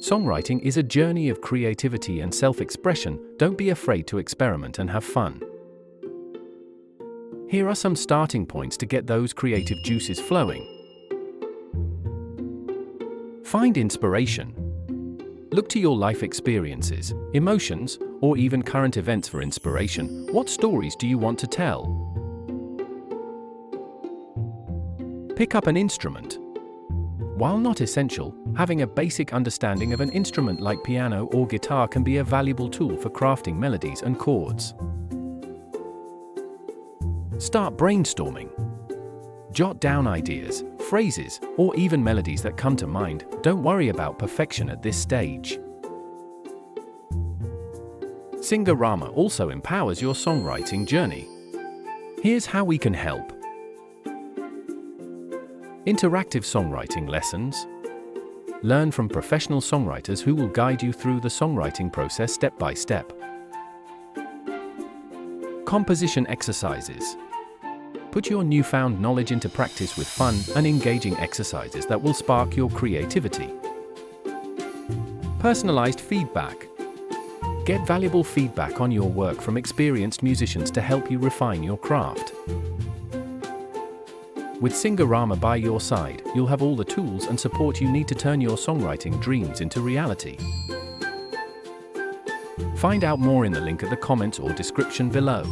Songwriting is a journey of creativity and self-expression. Don't be afraid to experiment and have fun. Here are some starting points to get those creative juices flowing. Find inspiration. Look to your life experiences, emotions, or even current events for inspiration. What stories do you want to tell? Pick up an instrument. While not essential, having a basic understanding of an instrument like piano or guitar can be a valuable tool for crafting melodies and chords. Start brainstorming. Jot down ideas, phrases, or even melodies that come to mind. Don't worry about perfection at this stage. Singorama also empowers your songwriting journey. Here's how we can help. Interactive songwriting lessons. Learn from professional songwriters who will guide you through the songwriting process step by step. Composition exercises. Put your newfound knowledge into practice with fun and engaging exercises that will spark your creativity. Personalized feedback. Get valuable feedback on your work from experienced musicians to help you refine your craft. With Singorama by your side, you'll have all the tools and support you need to turn your songwriting dreams into reality. Find out more in the link at the comments or description below.